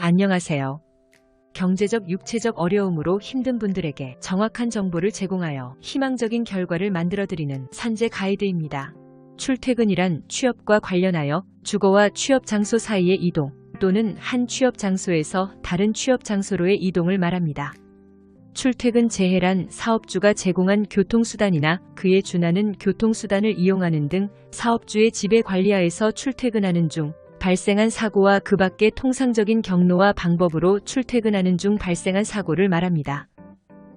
안녕하세요. 경제적, 육체적 어려움으로 힘든 분들에게 정확한 정보를 제공하여 희망적인 결과를 만들어드리는 산재 가이드입니다. 출퇴근이란 취업과 관련하여 주거와 취업 장소 사이의 이동 또는 한 취업 장소에서 다른 취업 장소로의 이동을 말합니다. 출퇴근 재해란 사업주가 제공한 교통수단이나 그에 준하는 교통수단을 이용하는 등 사업주의 지배 관리하에서 출퇴근하는 중 발생한 사고와 그 밖의 통상적인 경로와 방법으로 출퇴근하는 중 발생한 사고를 말합니다.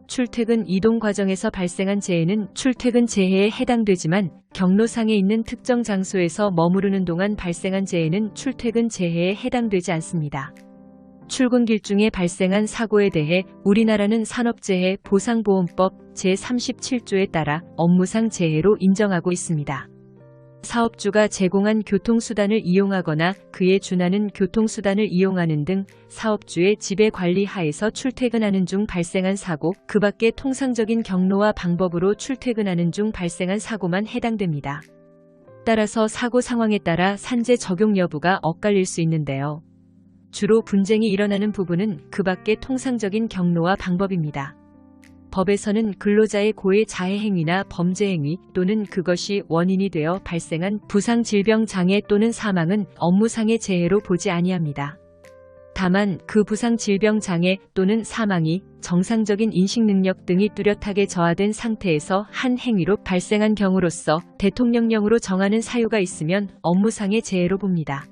출퇴근 이동 과정에서 발생한 재해는 출퇴근 재해에 해당되지만 경로상에 있는 특정 장소에서 머무르는 동안 발생한 재해는 출퇴근 재해에 해당되지 않습니다. 출근길 중에 발생한 사고에 대해 우리나라는 산업재해 보상보험법 제37조에 따라 업무상 재해로 인정하고 있습니다. 사업주가 제공한 교통수단을 이용하거나 그에 준하는 교통수단을 이용하는 등 사업주의 지배 관리 하에서 출퇴근하는 중 발생한 사고, 그 밖의 통상적인 경로와 방법으로 출퇴근하는 중 발생한 사고만 해당됩니다. 따라서 사고 상황에 따라 산재 적용 여부가 엇갈릴 수 있는데요. 주로 분쟁이 일어나는 부분은 그 밖의 통상적인 경로와 방법입니다. 법에서는 근로자의 고의 자해 행위나 범죄 행위 또는 그것이 원인이 되어 발생한 부상 질병 장애 또는 사망은 업무상의 재해로 보지 아니합니다. 다만 그 부상 질병 장애 또는 사망이 정상적인 인식 능력 등이 뚜렷하게 저하된 상태에서 한 행위로 발생한 경우로서 대통령령으로 정하는 사유가 있으면 업무상의 재해로 봅니다.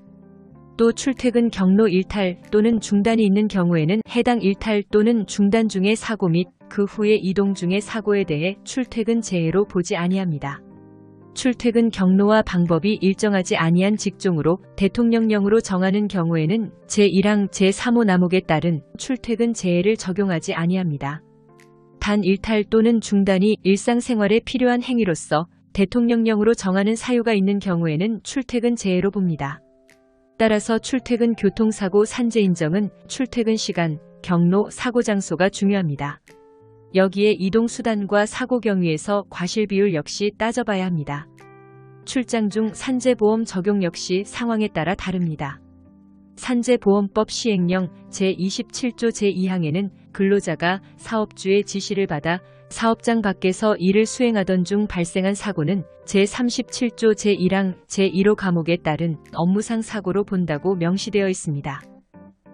또 출퇴근 경로 일탈 또는 중단이 있는 경우에는 해당 일탈 또는 중단 중의 사고 및 그 후의 이동 중의 사고에 대해 출퇴근 재해로 보지 아니합니다. 출퇴근 경로와 방법이 일정하지 아니한 직종으로 대통령령으로 정하는 경우에는 제1항 제3호 남욱에 따른 출퇴근 재해를 적용하지 아니합니다. 단 일탈 또는 중단이 일상생활에 필요한 행위로서 대통령령으로 정하는 사유가 있는 경우에는 출퇴근 재해로 봅니다. 따라서 출퇴근 교통사고 산재 인정은 출퇴근 시간, 경로, 사고 장소가 중요합니다. 여기에 이동수단과 사고 경위에서 과실비율 역시 따져봐야 합니다. 출장 중 산재보험 적용 역시 상황에 따라 다릅니다. 산재보험법 시행령 제27조 제2항에는 근로자가 사업주의 지시를 받아 사업장 밖에서 일을 수행하던 중 발생한 사고는 제37조 제1항 제1호 감옥에 따른 업무상 사고로 본다고 명시되어 있습니다.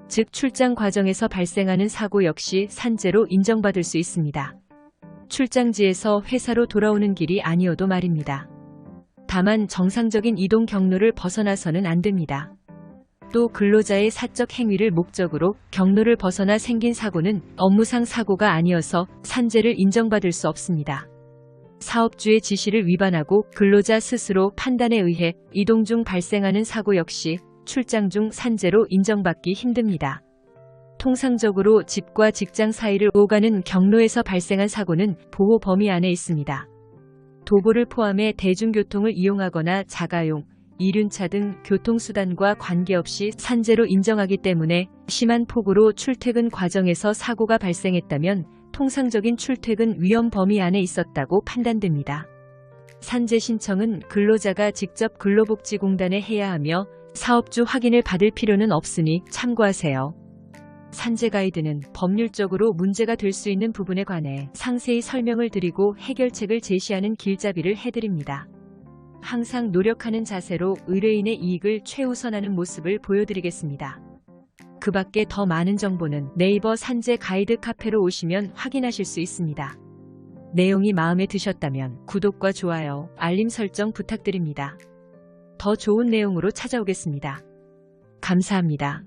즉 출장 과정에서 발생하는 사고 역시 산재로 인정받을 수 있습니다. 출장지에서 회사로 돌아오는 길이 아니어도 말입니다. 다만 정상적인 이동 경로를 벗어나서는 안 됩니다. 또 근로자의 사적 행위를 목적으로 경로를 벗어나 생긴 사고는 업무상 사고가 아니어서 산재를 인정받을 수 없습니다. 사업주의 지시를 위반하고 근로자 스스로 판단에 의해 이동 중 발생하는 사고 역시 출장 중 산재로 인정받기 힘듭니다. 통상적으로 집과 직장 사이를 오가는 경로에서 발생한 사고는 보호 범위 안에 있습니다. 도보를 포함해 대중교통을 이용하거나 자가용, 이륜차 등 교통수단과 관계없이 산재로 인정하기 때문에 심한 폭우로 출퇴근 과정에서 사고가 발생했다면 통상적인 출퇴근 위험 범위 안에 있었다고 판단됩니다. 산재 신청은 근로자가 직접 근로복지공단에 해야 하며 사업주 확인을 받을 필요는 없으니 참고하세요. 산재 가이드는 법률적으로 문제가 될 수 있는 부분에 관해 상세히 설명을 드리고 해결책을 제시하는 길잡이를 해드립니다. 항상 노력하는 자세로 의뢰인의 이익을 최우선하는 모습을 보여드리겠습니다. 그 밖에 더 많은 정보는 네이버 산재 가이드 카페로 오시면 확인하실 수 있습니다. 내용이 마음에 드셨다면 구독과 좋아요, 알림 설정 부탁드립니다. 더 좋은 내용으로 찾아오겠습니다. 감사합니다.